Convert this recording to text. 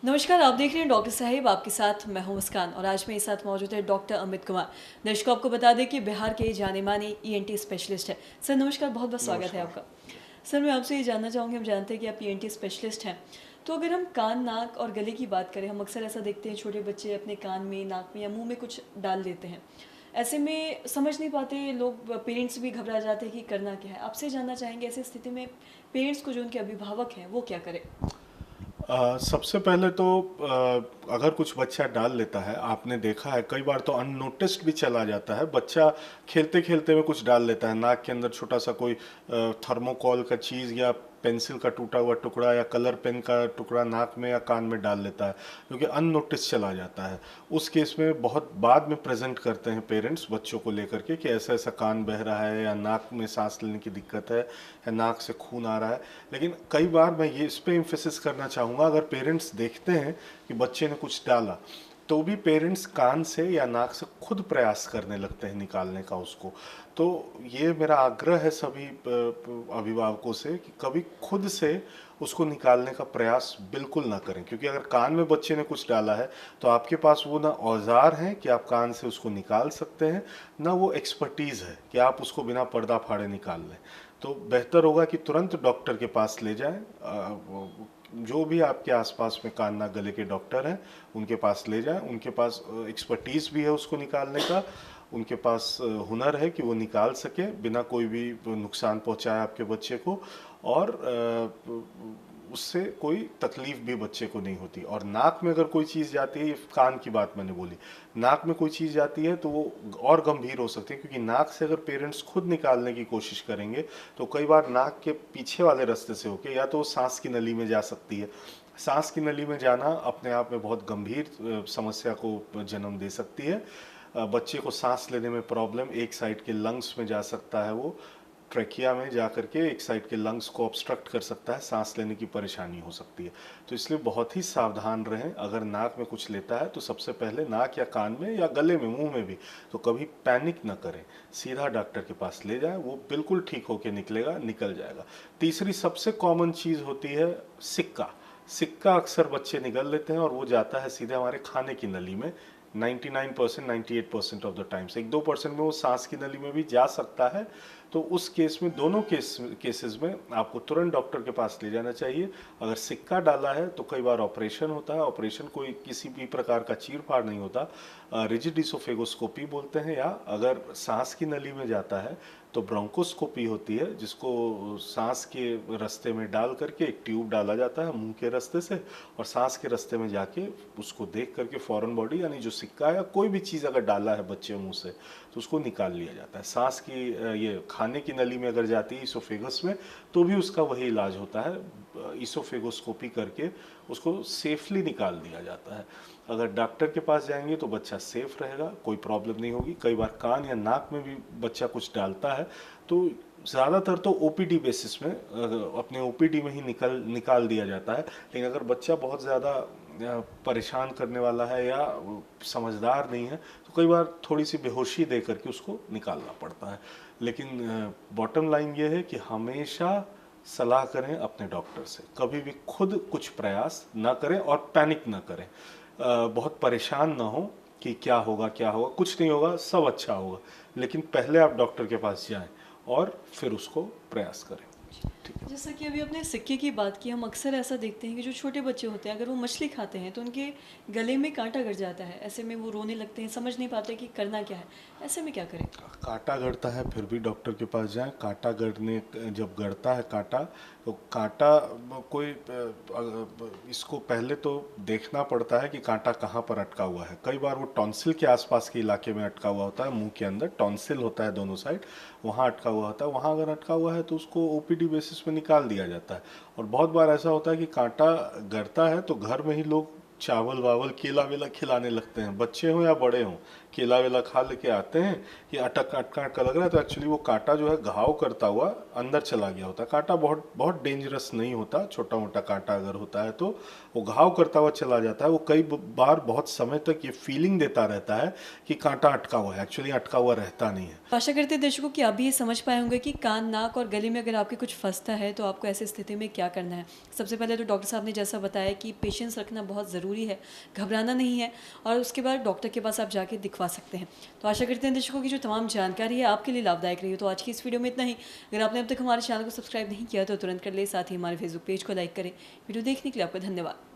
नमस्कार, आप देख रहे हैं डॉक्टर साहिब, आपके साथ मैं हूं मुस्कान और आज मेरे साथ मौजूद है डॉक्टर अमित कुमार। दर्शकों, आपको बता दें कि बिहार के जाने-माने ईएनटी स्पेशलिस्ट हैं। सर नमस्कार, बहुत-बहुत स्वागत है नमस्कार। आपका। सर मैं आपसे ये जानना चाहूँगी, हम जानते हैं कि आप ईएनटी स्पेशलिस्ट हैं, तो अगर हम कान, नाक और गले की बात करें, हम अक्सर ऐसा देखते हैं छोटे बच्चे अपने कान में, नाक में या मुँह में कुछ डाल लेते हैं। ऐसे में समझ नहीं पाते लोग, पेरेंट्स भी घबरा जाते हैं कि करना क्या है। आपसे जानना चाहेंगे ऐसी स्थिति में पेरेंट्स को, जो उनके अभिभावक हैं, वो क्या करें? सबसे पहले तो अगर कुछ बच्चा डाल लेता है, आपने देखा है कई बार तो अननोटिस्ड भी चला जाता है। बच्चा खेलते खेलते में कुछ डाल लेता है, नाक के अंदर छोटा सा कोई थर्मोकॉल का चीज़ या पेंसिल का टूटा हुआ टुकड़ा या कलर पेन का टुकड़ा नाक में या कान में डाल लेता है, क्योंकि अननोटिस चला जाता है। उस केस में बहुत बाद में प्रेजेंट करते हैं पेरेंट्स बच्चों को लेकर के कि ऐसा ऐसा कान बह रहा है या नाक में सांस लेने की दिक्कत है या नाक से खून आ रहा है। लेकिन कई बार मैं ये इस पे इम्फेसिस करना चाहूँगा, अगर पेरेंट्स देखते हैं कि बच्चे ने कुछ डाला, तो भी पेरेंट्स कान से या नाक से खुद प्रयास करने लगते हैं निकालने का उसको। तो ये मेरा आग्रह है सभी अभिभावकों से कि कभी खुद से उसको निकालने का प्रयास बिल्कुल ना करें, क्योंकि अगर कान में बच्चे ने कुछ डाला है तो आपके पास वो ना औजार हैं कि आप कान से उसको निकाल सकते हैं, ना वो एक्सपर्टीज़ है कि आप उसको बिना पर्दा फाड़े निकाल लें। तो बेहतर होगा कि तुरंत डॉक्टर के पास ले जाएं। जो भी आपके आसपास में कान नाक गले के डॉक्टर हैं उनके पास ले जाएं। उनके पास एक्सपर्टीज़ भी है उसको निकालने का, उनके पास हुनर है कि वो निकाल सके बिना कोई भी नुकसान पहुंचाए आपके बच्चे को, और उससे कोई तकलीफ भी बच्चे को नहीं होती। और नाक में अगर कोई चीज़ जाती है, ये कान की बात मैंने बोली, नाक में कोई चीज़ जाती है तो वो और गंभीर हो सकती है, क्योंकि नाक से अगर पेरेंट्स खुद निकालने की कोशिश करेंगे तो कई बार नाक के पीछे वाले रास्ते से होके या तो वो सांस की नली में जा सकती है। सांस की नली में जाना अपने आप में बहुत गंभीर समस्या को जन्म दे सकती है। बच्चे को सांस लेने में प्रॉब्लम, एक साइड के लंग्स में जा सकता है, वो ट्रेकिया में जा करके एक साइड के लंग्स को ऑब्स्ट्रक्ट कर सकता है, सांस लेने की परेशानी हो सकती है। तो इसलिए बहुत ही सावधान रहें। अगर नाक में कुछ लेता है तो सबसे पहले नाक या कान में या गले में, मुंह में भी, तो कभी पैनिक ना करें, सीधा डॉक्टर के पास ले जाएं, वो बिल्कुल ठीक होके निकलेगा, निकल जाएगा। तीसरी सबसे कॉमन चीज़ होती है सिक्का। सिक्का अक्सर बच्चे निगल लेते हैं और वो जाता है सीधे हमारे खाने की नली में। 99% 98% ऑफ द टाइम्स, 1-2% में वो सांस की नली में भी जा सकता है। तो उस केस में, दोनों केसेस में आपको तुरंत डॉक्टर के पास ले जाना चाहिए। अगर सिक्का डाला है तो कई बार ऑपरेशन होता है। ऑपरेशन कोई किसी भी प्रकार का चीर फाड़ नहीं होता, रिजिड इसोफेगोस्कोपी बोलते हैं। या अगर सांस की नली में जाता है तो ब्रोंकोस्कोपी होती है, जिसको सांस के रास्ते में डाल करके एक ट्यूब डाला जाता है मुंह के रास्ते से, और सांस के रास्ते में जाके उसको देख करके फॉरेन बॉडी यानी जो सिक्का या कोई भी चीज़ अगर डाला है बच्चे मुंह से तो उसको निकाल लिया जाता है। सांस की ये खाने की नली में अगर जाती है इसोफेगस में, तो भी उसका वही इलाज होता है, इसोफेगोस्कोपी करके उसको सेफली निकाल दिया जाता है। अगर डॉक्टर के पास जाएंगे तो बच्चा सेफ रहेगा, कोई प्रॉब्लम नहीं होगी। कई बार कान या नाक में भी बच्चा कुछ डालता है तो ज़्यादातर तो ओपीडी बेसिस में, अपने ओपीडी में ही निकाल दिया जाता है। लेकिन अगर बच्चा बहुत ज़्यादा परेशान करने वाला है या समझदार नहीं है तो कई बार थोड़ी सी बेहोशी दे करके उसको निकालना पड़ता है। लेकिन बॉटम लाइन ये है कि हमेशा सलाह करें अपने डॉक्टर से, कभी भी खुद कुछ प्रयास ना करें और पैनिक ना करें। बहुत परेशान ना हो कि क्या होगा क्या होगा, कुछ नहीं होगा, सब अच्छा होगा। लेकिन पहले आप डॉक्टर के पास जाएं और फिर उसको प्रयास करें। ठीक है। जैसा कि अभी आपने सिक्के की बात की, हम अक्सर ऐसा देखते हैं कि जो छोटे बच्चे होते हैं, अगर वो मछली खाते हैं तो उनके गले में कांटा गड़ जाता है। ऐसे में वो रोने लगते हैं, समझ नहीं पाते कि करना क्या है। ऐसे में क्या करें? कांटा गड़ता है फिर भी डॉक्टर के पास जाएं। कांटा गड़ने, जब गड़ता है कांटा, तो कांटा कोई इसको पहले तो देखना पड़ता है कि कांटा कहाँ पर अटका हुआ है। कई बार वो टॉन्सिल के आसपास के इलाके में अटका हुआ होता है, मुंह के अंदर टॉन्सिल होता है दोनों साइड, वहाँ अटका हुआ होता है। वहाँ अगर अटका हुआ है तो उसको ओपीडी बेसिस पे निकाल दिया जाता है। और बहुत बार ऐसा होता है कि कांटा गड़ता है तो घर में ही लोग चावल वावल केला वेला खिलाने लगते हैं, बच्चे हों या बड़े हों, केला वेला खा लेके आते हैं कि अटक अटका का लग रहा है, तो एक्चुअली वो कांटा जो है घाव करता हुआ अंदर चला गया होता है। कांटा बहुत बहुत डेंजरस नहीं होता, छोटा मोटा कांटा अगर होता है तो वो घाव करता हुआ चला जाता है। वो कई बार बहुत समय तक ये फीलिंग देता रहता है कि कांटा अटका हुआ है, एक्चुअली अटका हुआ रहता नहीं है। आशा करते हैं दर्शकों कि आप भी ये समझ पाए होंगे कि कान, नाक और गले में अगर आपके कुछ फंसता है तो आपको ऐसी स्थिति में क्या करना है। सबसे पहले तो डॉक्टर साहब ने जैसा बताया कि पेशेंस रखना बहुत ज़रूरी है, घबराना नहीं है, और उसके बाद डॉक्टर के पास आप जाके दिखवा सकते हैं। तो आशा करते हैं दर्शकों की जो तमाम जानकारी है आपके लिए लाभदायक रही हो। तो आज की इस वीडियो में इतना ही। अगर आपने अब तक हमारे चैनल को सब्सक्राइब नहीं किया तो तुरंत कर ले, साथ ही हमारे फेसबुक पेज को लाइक करें। वीडियो देखने के लिए आपका धन्यवाद।